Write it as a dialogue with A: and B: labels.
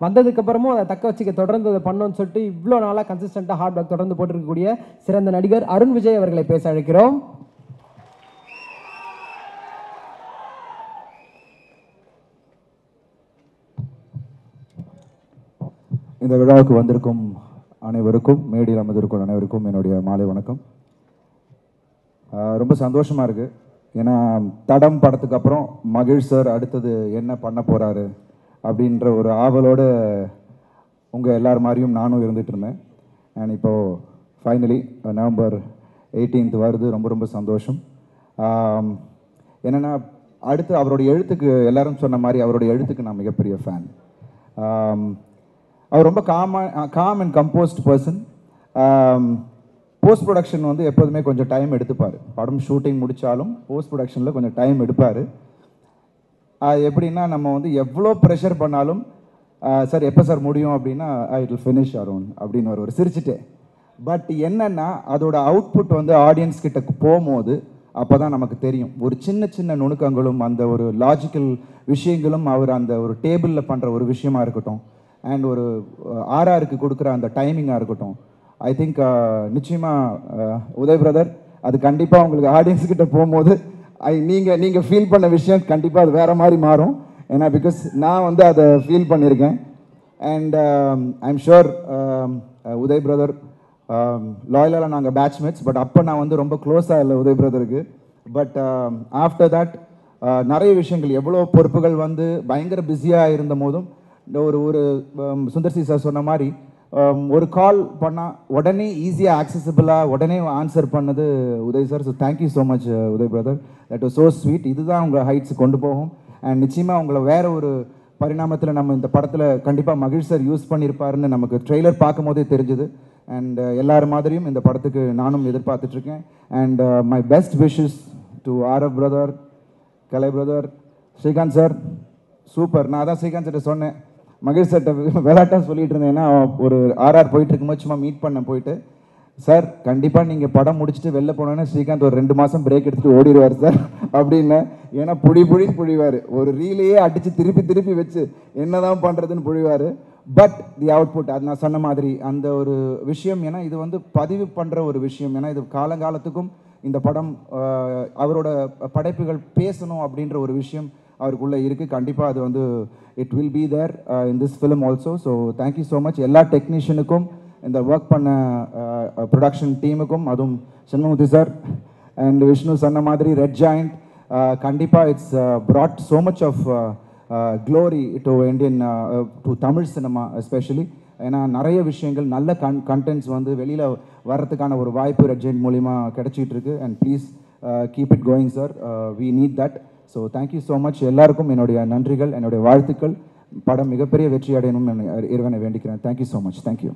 A: வந்ததுக்கப்புறமும் அதை தக்க வச்சுக்க தொடர்ந்து அதை பண்ணோன்னு சொல்லிட்டு இவ்வளோ நாளாக கன்சிஸ்டண்ட்டாக ஹார்ட் ஒர்க் தொடர்ந்து போட்டிருக்கக்கூடிய சிறந்த நடிகர் அருண் விஜய் அவர்களை பேச அழைக்கிறோம்.
B: இந்த விழாவுக்கு வந்திருக்கும் அனைவருக்கும், மேடையில் அமர்ந்திருக்கும் அனைவருக்கும் என்னுடைய மாலை வணக்கம். ரொம்ப சந்தோஷமாக இருக்குது. ஏன்னா தடம் படத்துக்கு அப்புறம் மகிழ் சார் அடுத்தது என்ன பண்ண போகிறாரு அப்படின்ற ஒரு ஆவலோடு உங்கள் எல்லார் மாதிரியும் நானும் இருந்துகிட்டு இருந்தேன். அண்ட் இப்போது ஃபைனலி நவம்பர் 18 வருது. ரொம்ப ரொம்ப சந்தோஷம். என்னென்னா அடுத்து அவருடைய எழுத்துக்கு, எல்லாரும் சொன்ன மாதிரி அவருடைய எழுத்துக்கு நான் மிகப்பெரிய ஃபேன். அவர் ரொம்ப com and compost person. Post production வந்து எப்போதுமே கொஞ்சம் டைம் எடுத்துப்பார். படம் ஷூட்டிங் முடித்தாலும் போஸ்ட் ப்ரொடக்ஷனில் கொஞ்சம் டைம் எடுப்பார். எப்படின்னா நம்ம வந்து எவ்வளோ ப்ரெஷர் பண்ணாலும் சார் எப்போ சார் முடியும் அப்படின்னா இட் வில் ஃபினிஷ் அரௌண்ட் அப்படின்னு ஒரு சிரிச்சுட்டே. பட் என்னென்னா அதோட அவுட்புட் வந்து ஆடியன்ஸ் கிட்ட போகும்போது அப்போ தான் நமக்கு தெரியும் ஒரு சின்ன சின்ன நுணுக்கங்களும் அந்த ஒரு லாஜிக்கல் விஷயங்களும் அவர் அந்த ஒரு டேபிளில் பண்ணுற ஒரு விஷயமா இருக்கட்டும் அண்ட் ஒரு ஆர்ஆருக்கு கொடுக்குற அந்த டைமிங்காக இருக்கட்டும். ஐ திங்க் நிச்சயமாக உதய் பிரதர் அது கண்டிப்பாக உங்களுக்கு ஆடியன்ஸ் கிட்ட போகும்போது நீங்கள் ஃபீல் பண்ண விஷயம் கண்டிப்பாக அது வேறு மாதிரி மாறும். ஏன்னா பிகாஸ் நான் வந்து அதை ஃபீல் பண்ணியிருக்கேன். And I'm sure Uday brother லாயலாக நாங்கள் பேட்ச்மேட்ஸ். பட் அப்போ நான் வந்து ரொம்ப க்ளோஸாக இல்லை உதய் பிரதருக்கு. பட் ஆஃப்டர் தட் நிறைய விஷயங்கள் எவ்வளோ பொறுப்புகள் வந்து பயங்கர பிஸியாக இருந்த போதும் ஒரு சுந்தர்சி சார் சொன்ன மாதிரி ஒரு கால் பண்ணால் உடனே ஈஸியாக ஆக்சசிபிளாக உடனே ஆன்சர் பண்ணது Uday sir. So thank you so much Uday brother. That was so sweet. இதுதான் உங்களை ஹைட்ஸ் கொண்டு போகும். அண்ட் நிச்சயமாக உங்களை வேறு ஒரு பரிணாமத்தில் நம்ம இந்த படத்தில் கண்டிப்பாக மகிழ் சார் யூஸ் பண்ணியிருப்பாருன்னு நமக்கு ட்ரெய்லர் பார்க்கும் போதே தெரிஞ்சுது. அண்ட் எல்லார் மாதிரியும் இந்த படத்துக்கு நானும் எதிர்பார்த்துட்ருக்கேன். And my best wishes to RF brother, Kalai brother, Srikanth sir. Super. நான் தான் ஸ்ரீகாந்த் சார்ட்ட சொன்னேன், மகிழ் சார்ட்ட விளையாட்டாக சொல்லிட்டு இருந்தேன்னா ஒரு ஆர்ஆர் போயிட்டு இருக்கும்போது சும்மா மீட் பண்ண போயிட்டு, சார் கண்டிப்பாக நீங்கள் படம் முடிச்சுட்டு வெளில போனோன்னா ஸ்ரீகாந்த் ஒரு 2 மாதம் பிரேக் எடுத்துகிட்டு ஓடிடுவார் சார் அப்படின்னு. ஏன்னா புழின்னு புழிவார். ஒரு ரீலையே அடித்து திருப்பி வச்சு என்ன தான் பண்ணுறதுன்னு புழிவார். பட் தி அவுட்புட் அது நான் சொன்ன மாதிரி அந்த ஒரு விஷயம். ஏன்னா இது வந்து பதிவு பண்ணுற ஒரு விஷயம். ஏன்னா இது காலங்காலத்துக்கும் இந்த படம் அவரோட படைப்புகள் பேசணும் அப்படின்ற ஒரு விஷயம் அவருக்குள்ளே இருக்குது. கண்டிப்பாக அது வந்து it will be there in this film also. So thank you so much எல்லா டெக்னீஷியனுக்கும், இந்த ஒர்க் பண்ண ப்ரொடக்ஷன் டீமுக்கும், அதுவும் சண்முகமூர்த்தி சார் அண்ட் விஷ்ணு சொன்ன மாதிரி ரெட் ஜாயிண்ட். கண்டிப்பாக it's brought so much of glory to Indian to Tamil cinema especially. ஏன்னா நிறைய விஷயங்கள் நல்ல கண்டென்ட்ஸ் வந்து வெளியில் வர்றதுக்கான ஒரு வாய்ப்பு ரெட் ஜாயிண்ட் மூலிமா கிடைச்சிட்டு இருக்கு. And please keep it going sir. We need that. So thank you so much. எல்லாருக்கும் என்னுடைய நன்றிகள், என்னுடைய வாழ்த்துக்கள். படம் மிகப்பெரிய வெற்றி அடையணும்னு இறைவனை வேண்டிக்கிறேன். Thank you so much. தேங்க்யூ.